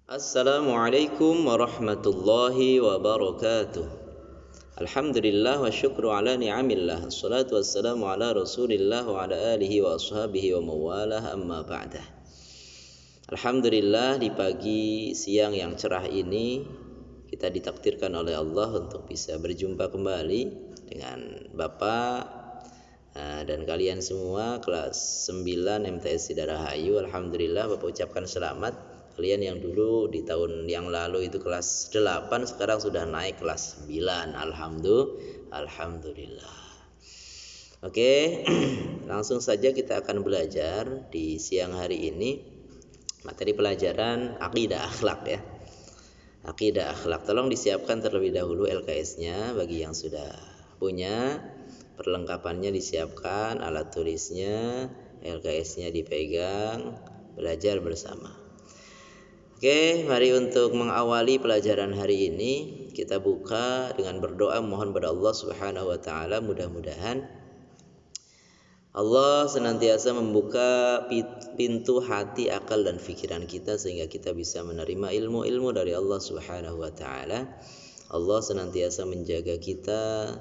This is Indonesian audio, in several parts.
Assalamualaikum warahmatullahi wabarakatuh. Alhamdulillah wa syukru ala ni'amillah. Assalatu wassalamu ala rasulillah wa ala alihi wa ashabihi wa mawalah amma ba'dah. Alhamdulillah, di pagi siang yang cerah ini kita ditakdirkan oleh Allah untuk bisa berjumpa kembali dengan Bapak dan kalian semua kelas 9 MTS Sidarahayu. Alhamdulillah, Bapak ucapkan selamat. Kalian yang dulu di tahun yang lalu itu kelas 8, sekarang sudah naik kelas 9. Alhamdulillah. Oke, langsung saja kita akan belajar di siang hari ini materi pelajaran akidah akhlak ya. Akidah akhlak. Tolong disiapkan terlebih dahulu LKS-nya bagi yang sudah punya. Perlengkapannya disiapkan, alat tulisnya, LKS-nya dipegang, belajar bersama. Oke, mari untuk mengawali pelajaran hari ini kita buka dengan berdoa mohon pada Allah Subhanahu wa taala, mudah-mudahan Allah senantiasa membuka pintu hati, akal dan pikiran kita sehingga kita bisa menerima ilmu-ilmu dari Allah Subhanahu wa taala. Allah senantiasa menjaga kita,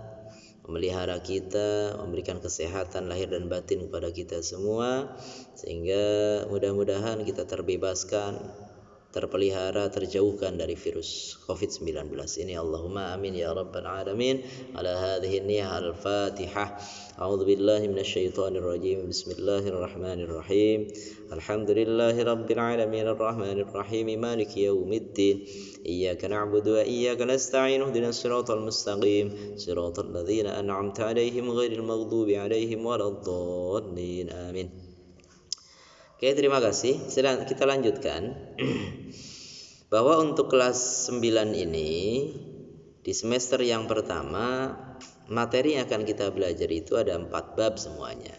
memelihara kita, memberikan kesehatan lahir dan batin kepada kita semua sehingga mudah-mudahan kita terbebaskan, terpelihara, terjauhkan dari virus COVID-19 ini. Allahumma amin ya rabbal alamin. Ala hadhihi niyyah al-Fatihah. A'udzu billahi minasyaitonir rajim. Bismillahirrahmanirrahim. Alhamdulillahi rabbil alamin arrahmanir rahim maliki yaumiddin. Iyyaka na'budu wa iyyaka nasta'in. Ihdinas siratal mustaqim. Siratal ladzina an'amta 'alaihim ghairil maghdubi 'alaihim waladdallin. Amin. Oke, terima kasih. Kita lanjutkan. Bahwa untuk kelas 9 ini di semester yang pertama materi yang akan kita belajar itu ada 4 bab semuanya.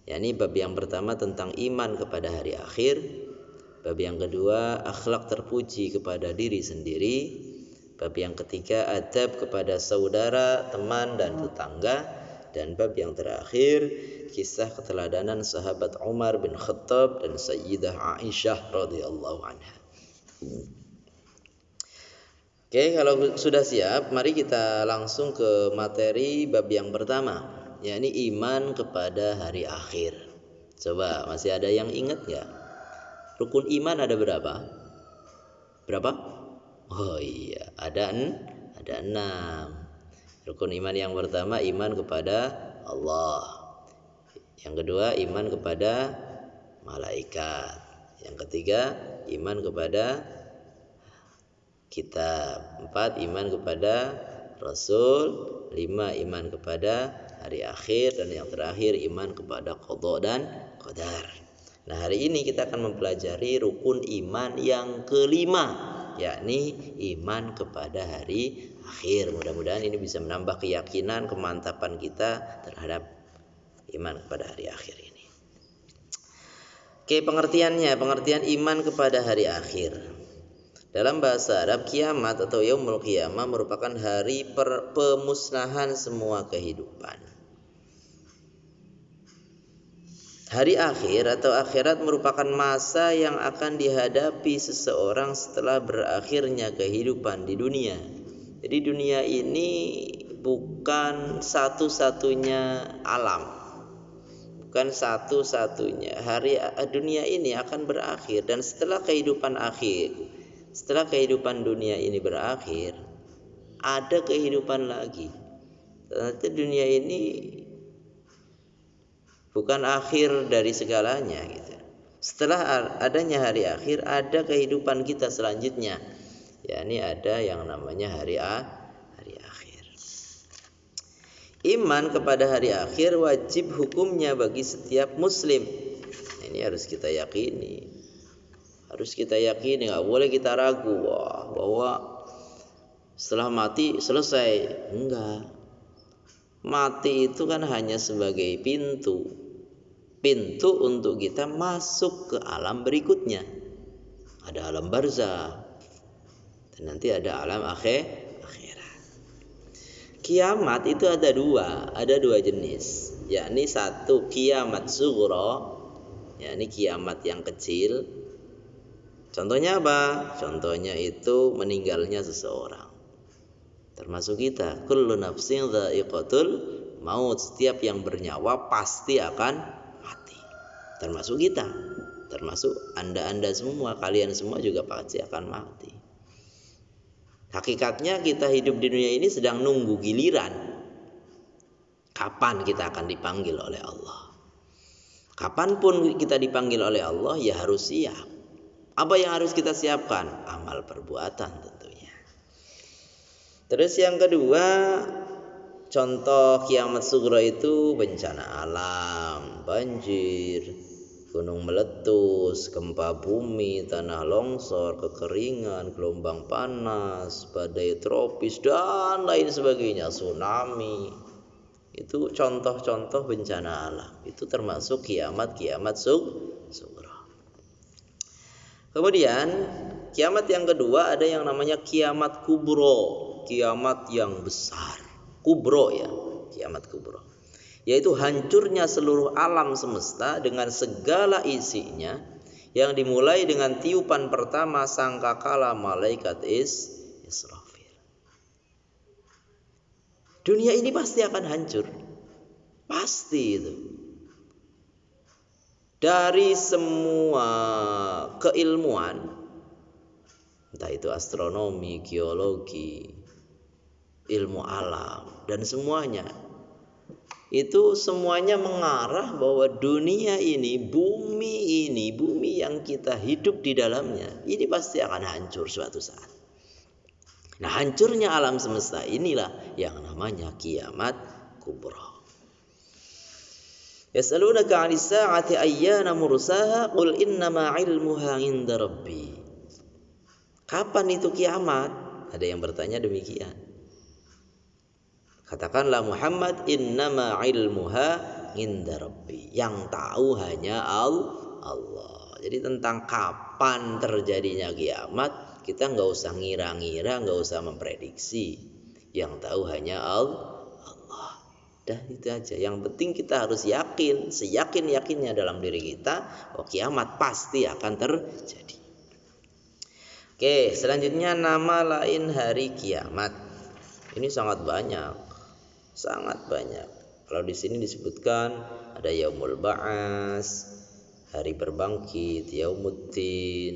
Yakni bab yang pertama tentang iman kepada hari akhir, bab yang kedua akhlak terpuji kepada diri sendiri, bab yang ketiga adab kepada saudara, teman dan tetangga, dan bab yang terakhir kisah keteladanan sahabat Umar bin Khattab dan Sayyidah Aisyah radhiyallahu anha. Oke, kalau sudah siap, mari kita langsung ke materi bab yang pertama, yakni iman kepada hari akhir. Coba, masih ada yang ingat nggak? Rukun iman ada berapa? Berapa? Oh iya, ada 6. Rukun iman yang pertama iman kepada Allah. Yang kedua iman kepada malaikat. Yang ketiga iman kepada kitab. 4 iman kepada Rasul. 5 iman kepada hari akhir. Dan yang terakhir iman kepada qada dan qadar. Nah, hari ini kita akan mempelajari rukun iman yang kelima, yakni iman kepada hari akhir. Mudah-mudahan ini bisa menambah keyakinan, kemantapan kita terhadap iman kepada hari akhir ini. Oke, pengertian iman kepada hari akhir. Dalam bahasa Arab, kiamat atau yaumul qiyamah merupakan hari pemusnahan semua kehidupan. Hari akhir atau akhirat merupakan masa yang akan dihadapi seseorang setelah berakhirnya kehidupan di dunia. Jadi dunia ini bukan satu-satunya alam, bukan satu-satunya. Dunia ini akan berakhir, dan setelah kehidupan dunia ini berakhir, ada kehidupan lagi. Ternyata dunia ini bukan akhir dari segalanya gitu. Setelah adanya hari akhir, ada kehidupan kita selanjutnya. Yakni ada yang namanya hari akhir. Iman kepada hari akhir wajib hukumnya bagi setiap muslim. Ini harus kita yakini. Nggak boleh kita ragu bahwa setelah mati selesai. Enggak. Mati itu kan hanya sebagai pintu untuk kita masuk ke alam berikutnya. Ada alam barzakh dan nanti ada alam akhirat. Kiamat itu ada dua jenis, yakni satu kiamat sughra, yakni kiamat yang kecil, Contohnya apa? Contohnya itu meninggalnya seseorang. Termasuk kita, kullu nafsin dha'iqatul maut, setiap yang bernyawa pasti akan mati. Termasuk kita, termasuk Anda semua, kalian semua juga pasti akan mati. Hakikatnya kita hidup di dunia ini sedang nunggu giliran. Kapan kita akan dipanggil oleh Allah? Kapanpun kita dipanggil oleh Allah, ya harus siap. Apa yang harus kita siapkan? Amal perbuatan tentunya. Terus yang kedua, contoh kiamat sughra itu bencana alam, banjir, gunung meletus, gempa bumi, tanah longsor, kekeringan, gelombang panas, badai tropis, dan lain sebagainya, tsunami. Itu contoh-contoh bencana alam. Itu termasuk kiamat sughra. Kemudian kiamat yang kedua ada yang namanya kiamat kubro, kiamat yang besar. Kubro ya, kiamat kubro. Yaitu hancurnya seluruh alam semesta dengan segala isinya, yang dimulai dengan tiupan pertama sangkakala malaikat Israfil. Dunia ini pasti akan hancur. Pasti itu. Dari semua keilmuan, entah itu astronomi, geologi, ilmu alam, dan semuanya, itu semuanya mengarah bahwa dunia ini, bumi yang kita hidup di dalamnya, ini pasti akan hancur suatu saat. Nah, hancurnya alam semesta inilah yang namanya kiamat kubra. Yas'alunaka 'anis sa'ati ayyana mursaha qul innama 'ilmuha 'inda rabbi. Kapan itu kiamat? Ada yang bertanya demikian. Katakanlah Muhammad, innama 'ilmuha 'inda rabbi. Yang tahu hanya Allah. Jadi tentang kapan terjadinya kiamat, kita enggak usah ngira-ngira, enggak usah memprediksi. Yang tahu hanya Allah. Dah itu aja. Yang penting kita harus yakin, seyakin-yakinnya dalam diri kita bahwa kiamat pasti akan terjadi. Oke, selanjutnya nama lain hari kiamat. Ini sangat banyak. Sangat banyak. Kalau di sini disebutkan ada Yaumul Ba'as, hari berbangkit, Yaumuddin,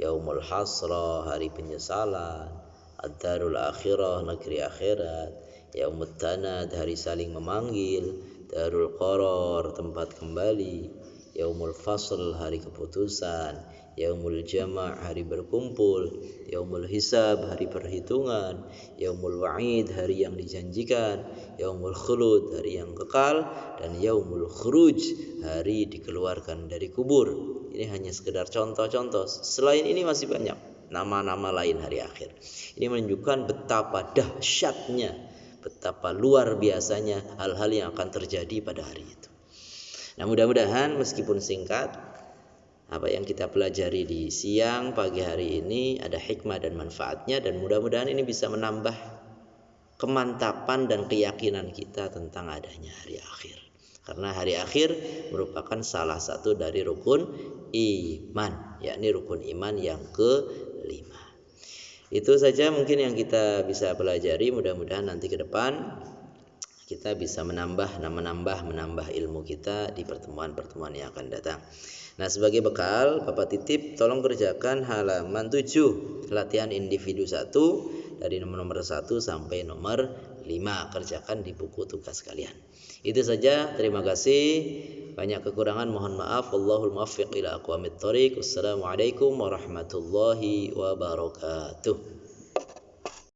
Yaumul Hasrah, hari penyesalan, Ad-Darul Akhirah, negeri akhirat, Yaumut Tanad, hari saling memanggil, Darul Qaror, tempat kembali, Yaumul Fasl, hari keputusan, Yaumul Jama', hari berkumpul, Yaumul Hisab, hari perhitungan, Yaumul Wa'id, hari yang dijanjikan, Yaumul Khulud, hari yang kekal, dan Yaumul Khuruj, hari dikeluarkan dari kubur. Ini hanya sekedar contoh-contoh. Selain ini masih banyak nama-nama lain hari akhir. Ini menunjukkan betapa dahsyatnya, betapa luar biasanya hal-hal yang akan terjadi pada hari itu. Nah, mudah-mudahan meskipun singkat, apa yang kita pelajari di siang pagi hari ini ada hikmah dan manfaatnya, dan mudah-mudahan ini bisa menambah kemantapan dan keyakinan kita tentang adanya hari akhir. Karena hari akhir merupakan salah satu dari rukun iman, yakni rukun iman yang kelima. Itu saja mungkin yang kita bisa pelajari. Mudah-mudahan nanti ke depan kita bisa menambah ilmu kita di pertemuan-pertemuan yang akan datang. Nah, sebagai bekal, Bapak titip tolong kerjakan halaman 7, latihan individu 1 dari nomor 1 sampai nomor 5. Kerjakan di buku tugas kalian. Itu saja, terima kasih. Banyak kekurangan mohon maaf. Wallahul muwaffiq ila aqwamit thoriq. Wassalamualaikum warahmatullahi wabarakatuh.